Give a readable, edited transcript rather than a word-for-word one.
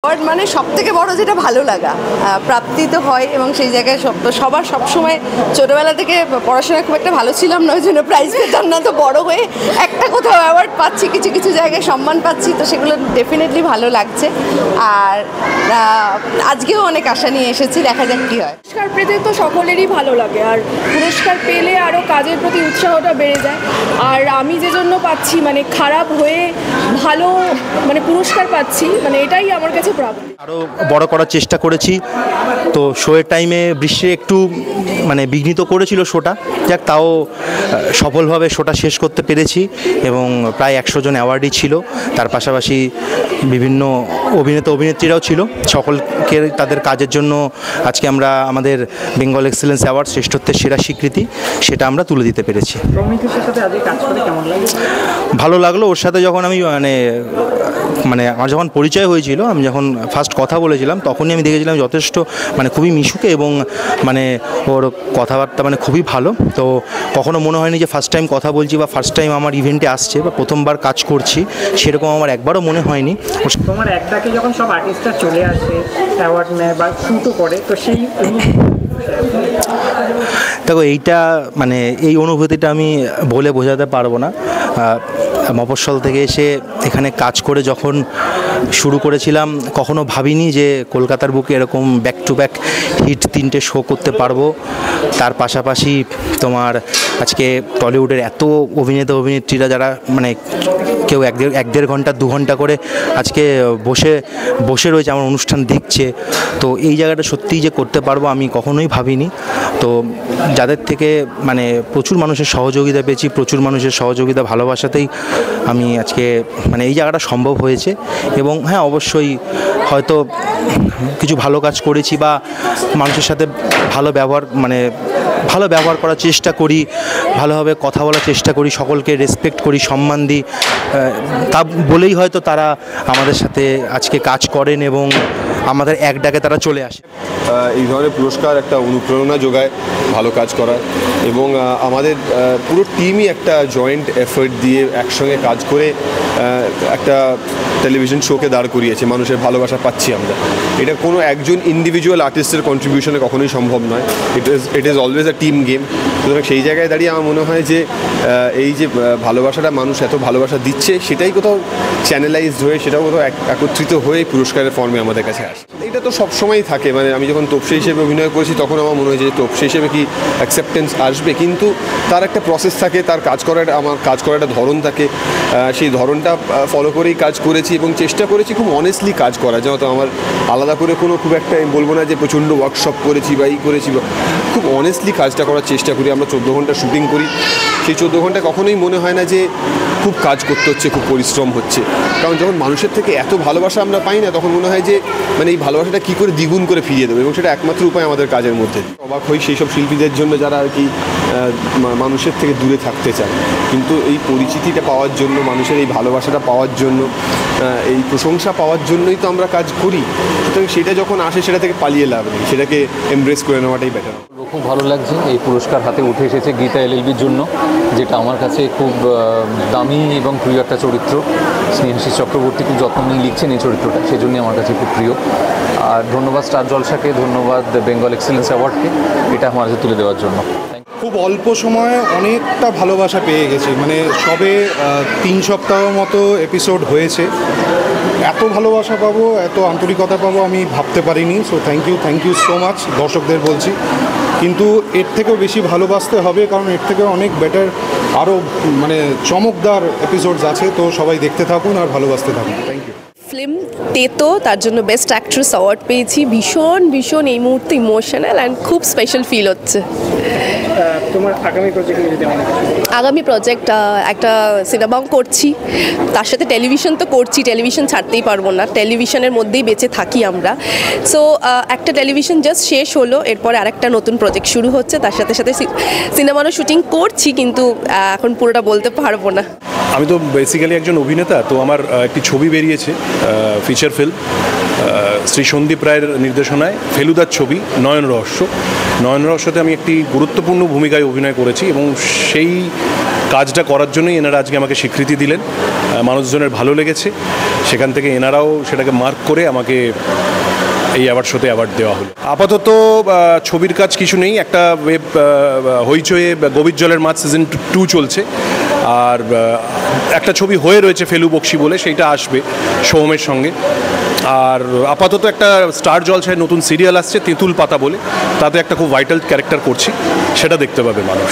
Award মানে সবথেকে বড় যেটা ভালো লাগা, প্রাপ্তি তো হয় এবং সেই জায়গায় সবার সবসময় ছোটোবেলা থেকে পড়াশোনায় খুব একটা ভালো ছিলাম না, ওই জন্য প্রাইজ পেতাম না। তো বড় হয়ে একটা কোথাও অ্যাওয়ার্ড পাচ্ছি, কিছু কিছু জায়গায় সম্মান পাচ্ছি, তো সেগুলো ডেফিনেটলি ভালো লাগছে। আর আজকেও অনেক আশা নিয়ে এসেছি, দেখা যাক কী হয়। পুরস্কার পেতে তো সকলেরই ভালো লাগে, আর পুরস্কার পেলে আরও কাজের প্রতি উৎসাহটা বেড়ে যায়। আর আমি যে জন্য পাচ্ছি, মানে খারাপ হয়ে ভালো মানে পুরস্কার পাচ্ছি, মানে এটাই আমার কাছে প্রাপ্তি। আরও বড় করার চেষ্টা করেছি। তো শোয়ের টাইমে বৃষ্টি একটু মানে বিঘ্নিত করেছিল শোটা, যাক তাও সফলভাবে শোটা শেষ করতে পেরেছি এবং প্রায় 100 জন অ্যাওয়ার্ডই ছিল। তার পাশাপাশি বিভিন্ন অভিনেত্রীরাও ছিল। সকলকে তাদের কাজের জন্য আজকে আমরা আমাদের বেঙ্গল এক্সেলেন্স অ্যাওয়ার্ড শ্রেষ্ঠত্বের সেরা স্বীকৃতি সেটা আমরা তুলে দিতে পেরেছি। ভালো লাগলো ওর সাথে যখন আমি মানে আমার যখন পরিচয় হয়েছিল, আমি যখন ফার্স্ট কথা বলেছিলাম, তখনই আমি দেখেছিলাম যথেষ্ট মানে খুবই মিশুকে এবং মানে ওর কথাবার্তা মানে খুবই ভালো। তো কখনো মনে হয়নি যে ফার্স্ট টাইম কথা বলছি বা ফার্স্ট টাইম আমার ইভেন্টে আসছে বা প্রথমবার কাজ করছি, সেরকম আমার একবারও মনে হয়নি। তোমার একটাকে যখন সব আর্টিস্টরা চলে আসে অ্যাওয়ার্ড নেয় বা শুটও করে, তো সেই দেখো এইটা মানে এই অনুভূতিটা আমি বলে বোঝাতে পারবো না। মফস্বল থেকে এসে এখানে কাজ করে যখন শুরু করেছিলাম, কখনো ভাবিনি যে কলকাতার বুকে এরকম ব্যাক টু ব্যাক হিট 3টে শো করতে পারবো। তার পাশাপাশি তোমার আজকে টলিউডের এত অভিনেত্রীরা যারা মানে কেউ 1-1.5 ঘন্টা 2 ঘন্টা করে আজকে বসে রয়েছে আমার অনুষ্ঠান দেখছে। তো এই জায়গাটা সত্যিই যে করতে পারবো আমি কখনোই ভাবিনি। তো যাদের থেকে মানে প্রচুর মানুষের সহযোগিতা পেয়েছি, প্রচুর মানুষের সহযোগিতা ভালোবাসাতেই আমি আজকে মানে এই জায়গাটা সম্ভব হয়েছে। এবং হ্যাঁ, অবশ্যই হয়তো কিছু ভালো কাজ করেছি বা মানুষের সাথে ভালো ব্যবহার করার চেষ্টা করি, ভালোভাবে কথা বলার চেষ্টা করি, সকলকে রেসপেক্ট করি, সম্মান দিই, তা বলেই হয়তো তারা আমাদের সাথে আজকে কাজ করেন এবং আমাদের এক ডাকে তারা চলে আসে। এই ধরনের পুরস্কার একটা অনুপ্রেরণা যোগায় ভালো কাজ করার, এবং আমাদের পুরো টিমই একটা জয়েন্ট এফোর্ট দিয়ে একসঙ্গে কাজ করে একটা টেলিভিশন শোকে দাঁড় করিয়েছে। মানুষের ভালোবাসা পাচ্ছি আমরা। এটা কোনো একজন ইন্ডিভিজুয়াল আর্টিস্টের কন্ট্রিবিউশনে কখনোই সম্ভব নয়। It is always a team game. সুতরাং সেই জায়গায় দাঁড়িয়ে আমার মনে হয় যে এই যে ভালোবাসাটা মানুষ এত ভালোবাসা দিচ্ছে, সেটাই কোথাও চ্যানেলাইজড হয়ে, সেটাও কোথাও একত্রিত হয়ে পুরস্কারের ফর্মে আমাদের কাছে আসে। এটা তো সবসময়ই থাকে। মানে আমি যখন তোপসে হিসেবে অভিনয় করেছি, তখন আমার মনে হয়েছে যে তোপসে হিসেবে কি অ্যাকসেপ্টেন্স আসবে, কিন্তু তার একটা প্রসেস থাকে, তার আমার কাজ করার একটা ধরন থাকে। সেই ধরনটা ফলো করেই কাজ করেছি এবং চেষ্টা করেছি খুব অনেস্টলি কাজ করা। যেহেতু আমার আলাদা করে খুব একটা আমি বলবো না যে প্রচণ্ড ওয়ার্কশপ করেছি বা করেছি, খুব অনেস্টলি কাজটা করার চেষ্টা করি। আমরা 14 ঘন্টা শুটিং করি। সেই 14 ঘন্টা কখনোই মনে হয় না যে খুব কাজ করতে হচ্ছে, খুব পরিশ্রম হচ্ছে। কারণ যখন মানুষের থেকে এত ভালোবাসা আমরা পাই না, তখন মনে হয় যে মানে এই ভালোবাসাটা কী করে দ্বিগুণ করে ফিরিয়ে দেবো, এবং সেটা একমাত্র উপায় আমাদের কাজের মধ্যে। অবাক হই সেই সব শিল্পীদের জন্য যারা আর কি মানুষের থেকে দূরে থাকতে চায়, কিন্তু এই পরিচিতিটা পাওয়ার জন্য, মানুষের এই ভালোবাসাটা পাওয়ার জন্য, এই প্রশংসা পাওয়ার জন্যই তো আমরা কাজ করি। সুতরাং সেটা যখন আসে, সেটা থেকে পালিয়ে লাভ নেই, সেটাকে এমব্রেস করে নেওয়াটাই বেটার। খুব ভালো লাগছে এই পুরস্কার হাতে উঠে এসেছে গীতা এলএলবির জন্য, যেটা আমার কাছে খুব দামি এবং প্রিয় একটা চরিত্র। স্নেহাশিস চক্রবর্তী খুব যত্ন নিয়ে লিখছেন এই চরিত্রটা, সেজন্যই আমার কাছে খুব প্রিয়। আর ধন্যবাদ স্টার জলসাকে, ধন্যবাদ বেঙ্গল এক্সেলেন্স অ্যাওয়ার্ডকে এটা আমার কাছে তুলে দেওয়ার জন্য। খুব অল্প সময়ে অনেকটা ভালোবাসা পেয়ে গেছি। মানে সবে 3 সপ্তাহ মতো এপিসোড হয়েছে, এত ভালোবাসা পাবো, এত আন্তরিকতা পাবো আমি ভাবতে পারিনি। So thank you so much দর্শকদের বলছি। কিন্তু এর থেকেও বেশি ভালোবাসতে হবে, কারণ এর থেকে অনেক বেটার আরও মানে চমকদার এপিসোডস আছে। তো সবাই দেখতে থাকুন আর ভালোবাসতে থাকুন। Thank you. ফিল্ম তেতো, তার জন্য বেস্ট অ্যাক্ট্রেস অ্যাওয়ার্ড পেয়েছি। ভীষণ এই মুহূর্তে ইমোশনাল অ্যান্ড খুব স্পেশাল ফিল হচ্ছে। তোমার আগামী প্রজেক্ট একটা সিনেমাও করছি, তার সাথে টেলিভিশন তো করছি, টেলিভিশন ছাড়তেই পারবো না, টেলিভিশনের মধ্যেই বেঁচে থাকি আমরা। সো একটা টেলিভিশন জাস্ট শেষ হলো, এরপরে আরেকটা নতুন প্রজেক্ট শুরু হচ্ছে, তার সাথে সাথে সিনেমারও শুটিং করছি, কিন্তু এখন পুরোটা বলতে পারবো না। আমি তো বেসিক্যালি একজন অভিনেতা। তো আমার একটি ছবি বেরিয়েছে, ফিচার ফিল্ম, শ্রী সন্দীপ রায়ের নির্দেশনায় ফেলুদার ছবি নয়ন রহস্যতে আমি একটি গুরুত্বপূর্ণ ভূমিকায় অভিনয় করেছি, এবং সেই কাজটা করার জন্যই এনারা আজকে আমাকে স্বীকৃতি দিলেন। মানুষজনের ভালো লেগেছে, সেখান থেকে এনারাও সেটাকে মার্ক করে আমাকে এই অ্যাওয়ার্ড শোতে অ্যাওয়ার্ড দেওয়া হলো। আপাতত ছবির কাজ কিছু নেই, একটা ওয়েব হইচয়ে গভীর জলের মাছ সিজন 2 চলছে, আর একটা ছবি হয়ে রয়েছে ফেলু বক্সি বলে, সেইটা আসবে সোহমের সঙ্গে। আর আপাতত একটা স্টার জলসায় নতুন সিরিয়াল আসছে তেঁতুল পাতা বলে, তাতে একটা খুব ভাইটাল ক্যারেক্টার করছি, সেটা দেখতে পাবে মানুষ।